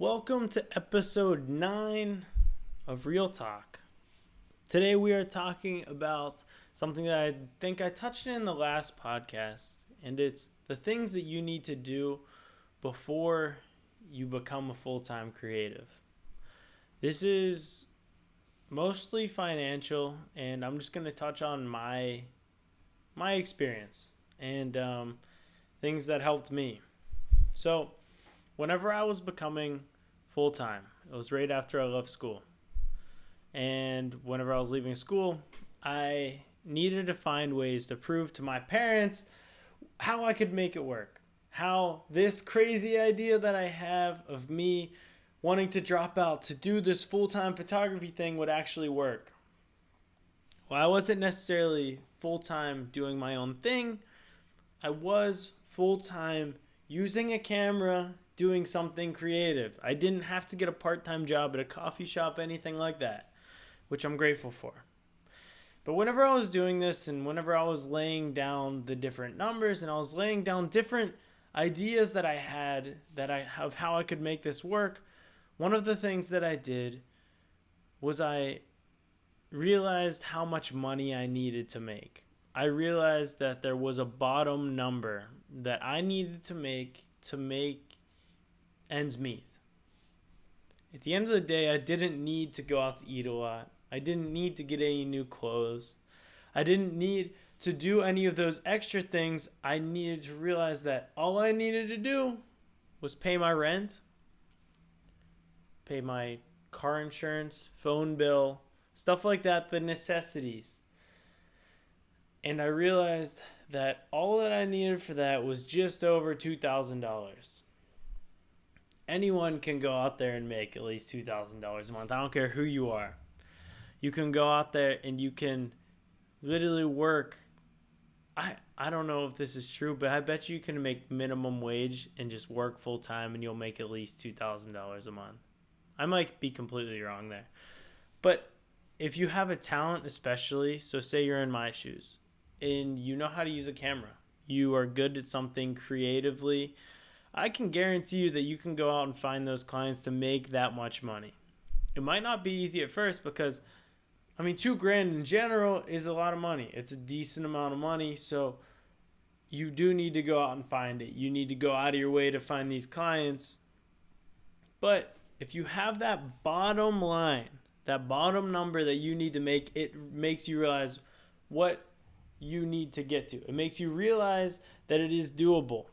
Welcome to episode 9 of Real Talk. Today we are talking about something that I think I touched in the last podcast, and it's the things that you need to do before you become a full-time creative. This is mostly financial, and I'm just going to touch on my experience and things that helped me. So, whenever I was becoming full-time, it was right after I left school. And whenever I was leaving school, I needed to find ways to prove to my parents how I could make it work. How this crazy idea that I have of me wanting to drop out to do this full-time photography thing would actually work. Well, I wasn't necessarily full-time doing my own thing. I was full-time using a camera, doing something creative. I didn't have to get a part-time job at a coffee shop, anything like that, which I'm grateful for. But whenever I was doing this and whenever I was laying down the different numbers and I was laying down different ideas that I had of how I could make this work, one of the things that I did was I realized how much money I needed to make. I realized that there was a bottom number that I needed to make ends meet. At the end of the day, I didn't need to go out to eat a lot. I didn't need to get any new clothes. I didn't need to do any of those extra things. I needed to realize that all I needed to do was pay my rent, pay my car insurance, phone bill, stuff like that, the necessities. And I realized that all that I needed for that was just over $2,000. Anyone can go out there and make at least $2,000 a month. I don't care who you are. You can go out there and you can literally work. I don't know if this is true, but I bet you can make minimum wage and just work full time and you'll make at least $2,000 a month. I might be completely wrong there. But if you have a talent especially, so say you're in my shoes and you know how to use a camera, you are good at something creatively, I can guarantee you that you can go out and find those clients to make that much money. It might not be easy at first because, $2,000 in general is a lot of money. It's a decent amount of money, so you do need to go out and find it. You need to go out of your way to find these clients. But if you have that bottom line, that bottom number that you need to make, it makes you realize what you need to get to. It makes you realize that it is doable.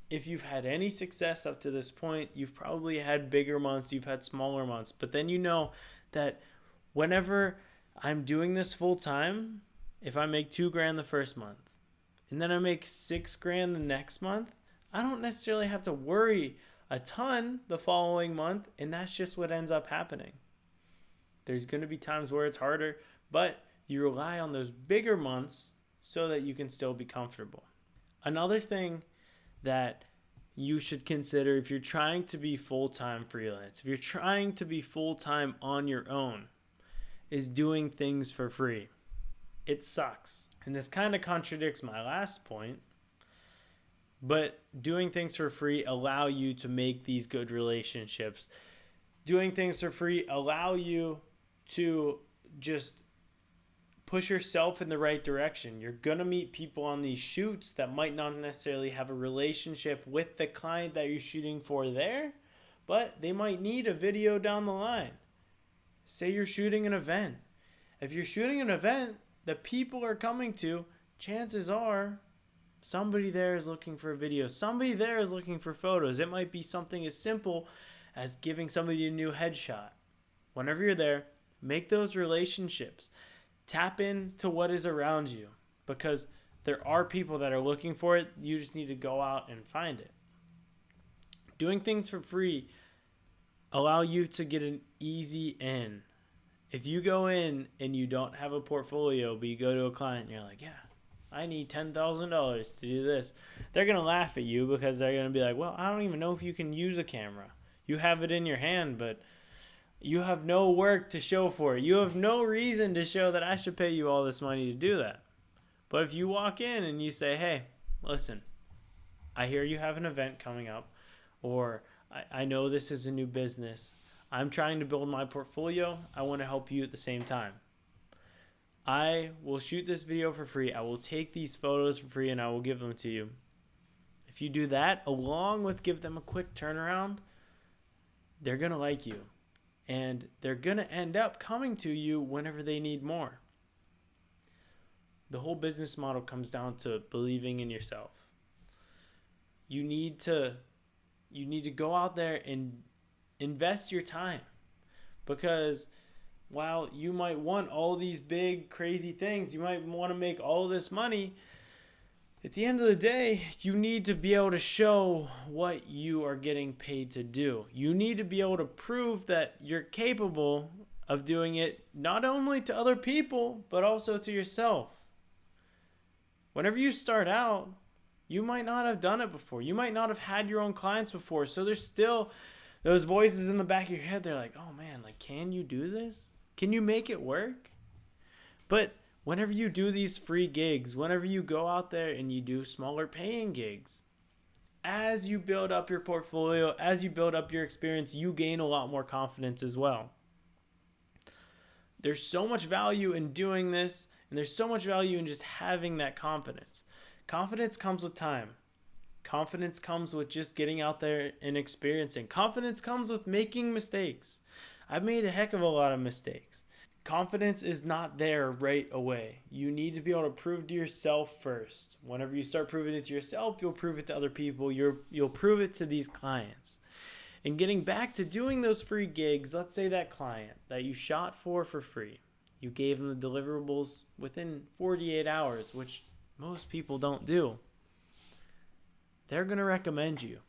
If you've had any success up to this point, you've probably had bigger months, you've had smaller months, but then you know that whenever I'm doing this full time, if I make $2,000 the first month and then I make $6,000 the next month, I don't necessarily have to worry a ton the following month, and that's just what ends up happening. There's going to be times where it's harder, but you rely on those bigger months so that you can still be comfortable. Another thing that you should consider if you're trying to be full-time freelance, if you're trying to be full-time on your own, is doing things for free. It sucks. And this kind of contradicts my last point, but doing things for free allow you to make these good relationships. Doing things for free allow you to just push yourself in the right direction. You're going to meet people on these shoots that might not necessarily have a relationship with the client that you're shooting for there, but they might need a video down the line. Say you're shooting an event. If you're shooting an event that people are coming to, chances are somebody there is looking for a video. Somebody there is looking for photos. It might be something as simple as giving somebody a new headshot. Whenever you're there, make those relationships. Tap into what is around you because there are people that are looking for it. You just need to go out and find it. Doing things for free allow you to get an easy in. If you go in and you don't have a portfolio, but you go to a client and you're like, yeah, I need $10,000 to do this, they're going to laugh at you because they're going to be like, well, I don't even know if you can use a camera. You have it in your hand, but you have no work to show for it. You have no reason to show that I should pay you all this money to do that. But if you walk in and you say, hey, listen, I hear you have an event coming up, or I know this is a new business. I'm trying to build my portfolio. I want to help you at the same time. I will shoot this video for free. I will take these photos for free and I will give them to you. If you do that, along with give them a quick turnaround, they're going to like you. And they're going to end up coming to you whenever they need more. The whole business model comes down to believing in yourself. You need to go out there and invest your time, because while you might want all these big crazy things, you might want to make all this money, at the end of the day, you need to be able to show what you are getting paid to do. You need to be able to prove that you're capable of doing it, not only to other people, but also to yourself. Whenever you start out, you might not have done it before. You might not have had your own clients before. So there's still those voices in the back of your head. They're like, oh man, like, can you do this? Can you make it work? But whenever you do these free gigs, whenever you go out there and you do smaller paying gigs, as you build up your portfolio, as you build up your experience, you gain a lot more confidence as well. There's so much value in doing this, and there's so much value in just having that confidence. Confidence comes with time. Confidence comes with just getting out there and experiencing. Confidence comes with making mistakes. I've made a heck of a lot of mistakes. Confidence is not there right away. You need to be able to prove to yourself first. Whenever you start proving it to yourself, you'll prove it to other people. You'll prove it to these clients. And getting back to doing those free gigs, let's say that client that you shot for free, you gave them the deliverables within 48 hours, which most people don't do. They're going to recommend you.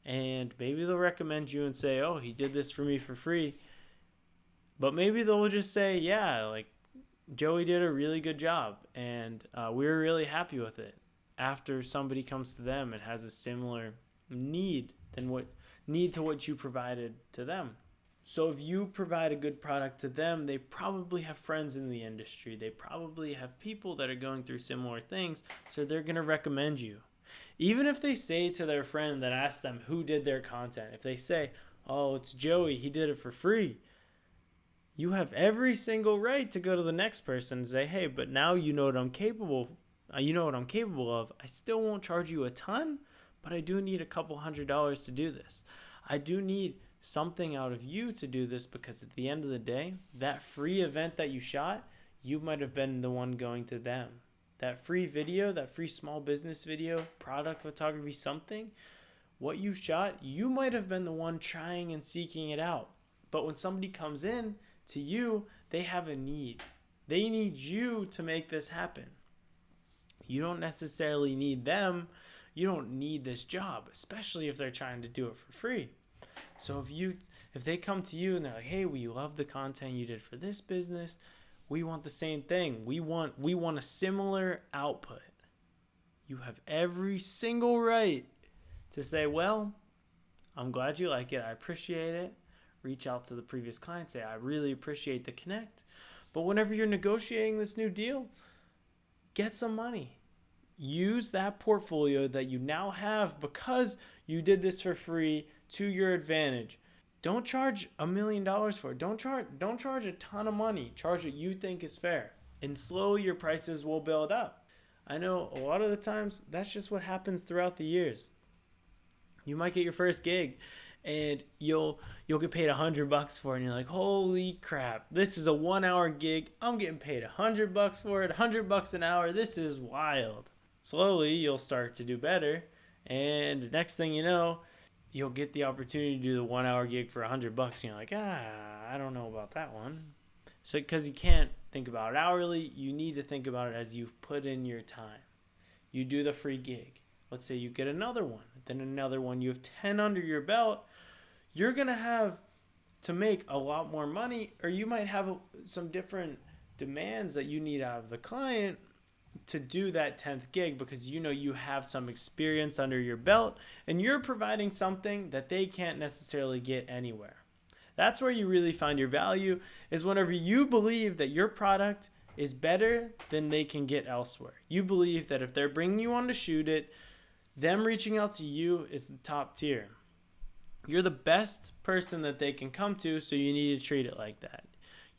And maybe they'll recommend you and say, oh, he did this for me for free. But maybe they'll just say, yeah, like, Joey did a really good job, and we were really happy with it. After somebody comes to them and has a similar need to what you provided to them. So if you provide a good product to them, they probably have friends in the industry. They probably have people that are going through similar things, so they're going to recommend you. Even if they say to their friend that asked them who did their content, if they say, oh, it's Joey, he did it for free, you have every single right to go to the next person and say, hey, but now you know what I'm capable of. I still won't charge you a ton, but I do need a couple $100s to do this. I do need something out of you to do this, because at the end of the day, that free event that you shot, you might have been the one going to them. That free video, that free small business video, product photography, something, what you shot, you might have been the one trying and seeking it out. But when somebody comes in to you, they have a need. They need you to make this happen. You don't necessarily need them. You don't need this job, especially if they're trying to do it for free. So if they come to you and they're like, hey, we love the content you did for this business, we want the same thing. We want a similar output. You have every single right to say, well, I'm glad you like it. I appreciate it. Reach out to the previous client. Say, I really appreciate the connect. But whenever you're negotiating this new deal, get some money. Use that portfolio that you now have because you did this for free to your advantage. Don't charge $1 million for it. Don't charge a ton of money. Charge what you think is fair. And slowly your prices will build up. I know a lot of the times that's just what happens throughout the years. You might get your first gig and you'll get paid $100 for it, and you're like, holy crap, this is a 1 hour gig. I'm getting paid $100 for it, $100 an hour. This is wild. Slowly you'll start to do better, and next thing you know, you'll get the opportunity to do the 1 hour gig for $100, and you're like, I don't know about that one. So because you can't think about it hourly, you need to think about it as you've put in your time. You do the free gig. Let's say you get another one, then another one. You have 10 under your belt. You're going to have to make a lot more money, or you might have some different demands that you need out of the client to do that 10th gig, because you know you have some experience under your belt and you're providing something that they can't necessarily get anywhere. That's where you really find your value, is whenever you believe that your product is better than they can get elsewhere. You believe that if they're bringing you on to shoot it, them reaching out to you is the top tier. You're the best person that they can come to, so you need to treat it like that.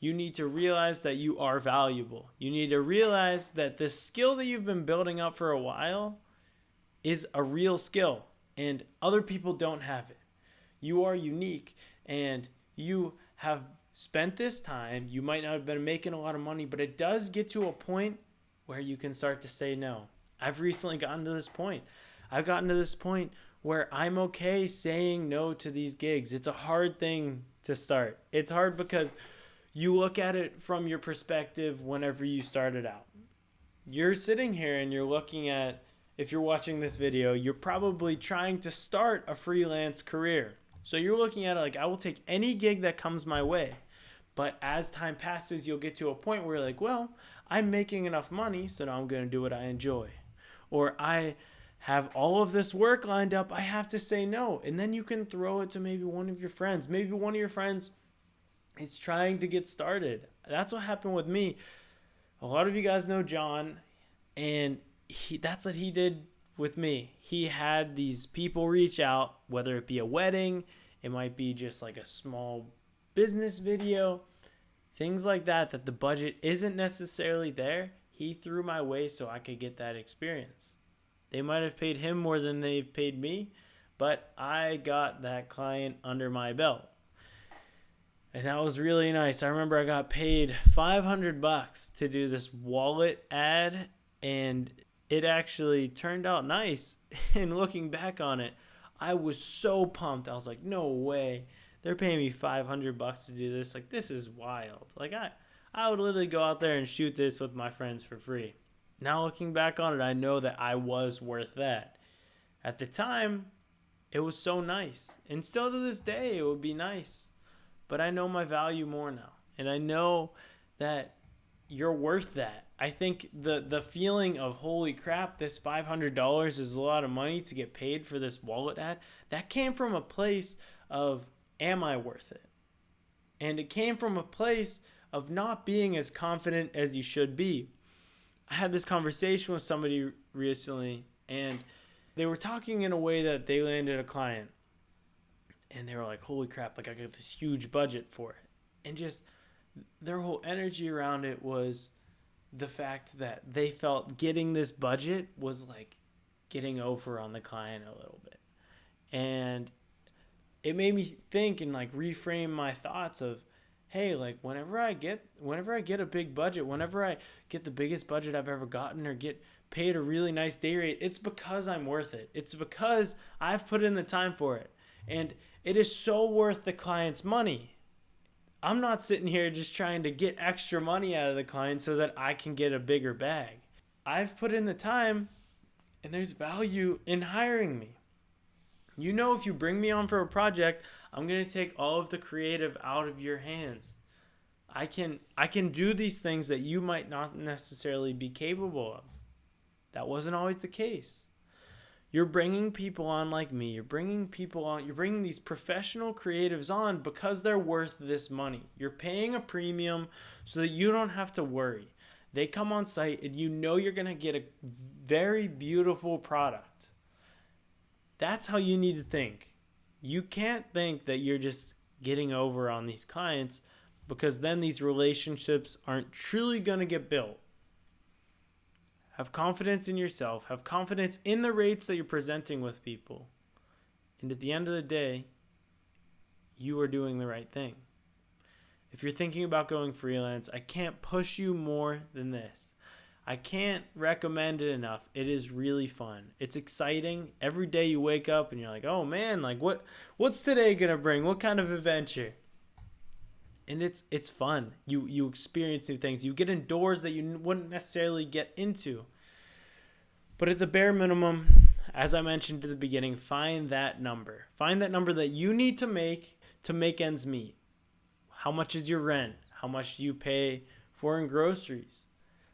You need to realize that you are valuable. You need to realize that this skill that you've been building up for a while is a real skill, and other people don't have it. You are unique, and you have spent this time. You might not have been making a lot of money, but it does get to a point where you can start to say no. I've recently gotten to this point. I've gotten to this point where I'm okay saying no to these gigs. It's a hard thing to start. It's hard because you look at it from your perspective whenever you started out. You're sitting here and you're looking at, if you're watching this video, you're probably trying to start a freelance career. So you're looking at it like, I will take any gig that comes my way. But as time passes, you'll get to a point where you're like, well, I'm making enough money, so now I'm going to do what I enjoy. Or I have all of this work lined up, I have to say no. And then you can throw it to maybe one of your friends. Maybe one of your friends is trying to get started. That's what happened with me. A lot of you guys know John, and that's what he did with me. He had these people reach out, whether it be a wedding, it might be just like a small business video, things like that, that the budget isn't necessarily there. He threw my way so I could get that experience. They might have paid him more than they've paid me, but I got that client under my belt. And that was really nice. I remember I got paid $500 to do this wallet ad, and it actually turned out nice. And looking back on it, I was so pumped. I was like, no way. They're paying me $500 to do this. Like, this is wild. Like, I would literally go out there and shoot this with my friends for free. Now looking back on it, I know that I was worth that. At the time, it was so nice. And still to this day, it would be nice. But I know my value more now. And I know that you're worth that. I think the feeling of, holy crap, this $500 is a lot of money to get paid for this wallet ad, that came from a place of, am I worth it? And it came from a place of not being as confident as you should be. I had this conversation with somebody recently, and they were talking in a way that they landed a client. And they were like, holy crap, like I got this huge budget for it. And just their whole energy around it was the fact that they felt getting this budget was like getting over on the client a little bit. And it made me think and like reframe my thoughts of, hey, like whenever I get a big budget, whenever I get the biggest budget I've ever gotten or get paid a really nice day rate, it's because I'm worth it. It's because I've put in the time for it. And it is so worth the client's money. I'm not sitting here just trying to get extra money out of the client so that I can get a bigger bag. I've put in the time, and there's value in hiring me. You know, if you bring me on for a project, I'm going to take all of the creative out of your hands. I can do these things that you might not necessarily be capable of. That wasn't always the case. You're bringing people on like me. You're bringing these professional creatives on because they're worth this money. You're paying a premium so that you don't have to worry. They come on site and you know you're going to get a very beautiful product. That's how you need to think. You can't think that you're just getting over on these clients, because then these relationships aren't truly going to get built. Have confidence in yourself. Have confidence in the rates that you're presenting with people. And at the end of the day, you are doing the right thing. If you're thinking about going freelance, I can't push you more than this. I can't recommend it enough. It is really fun. It's exciting. Every day you wake up and you're like, oh man, like what's today gonna bring? What kind of adventure? And it's fun. You experience new things. You get in doors that you wouldn't necessarily get into. But at the bare minimum, as I mentioned at the beginning, find that number. Find that number that you need to make ends meet. How much is your rent? How much do you pay for in groceries?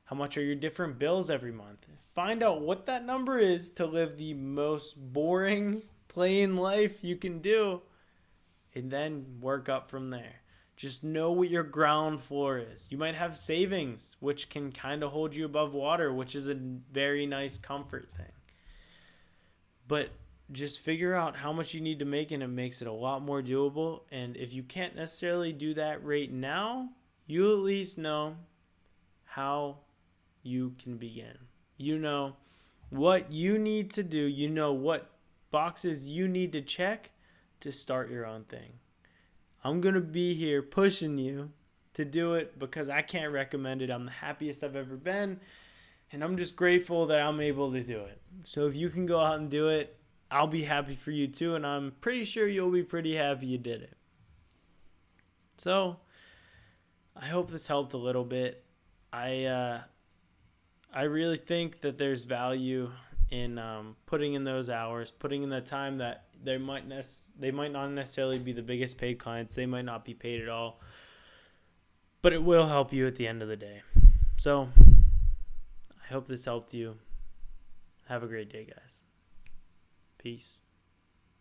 How much are your different bills every month? Find out what that number is to live the most boring, plain life you can do, and then work up from there. Just know what your ground floor is. You might have savings, which can kind of hold you above water, which is a very nice comfort thing. But just figure out how much you need to make, and it makes it a lot more doable. And if you can't necessarily do that right now, you at least know how you can begin. You know what you need to do. You know what boxes you need to check to start your own thing. I'm going to be here pushing you to do it because I can't recommend it. I'm the happiest I've ever been, and I'm just grateful that I'm able to do it. So if you can go out and do it, I'll be happy for you too, and I'm pretty sure you'll be pretty happy you did it. So I hope this helped a little bit. I really think that there's value in putting in those hours, putting in the time that they might not necessarily be the biggest paid clients. They might not be paid at all, but it will help you at the end of the day. So I hope this helped you. Have a great day, guys. Peace.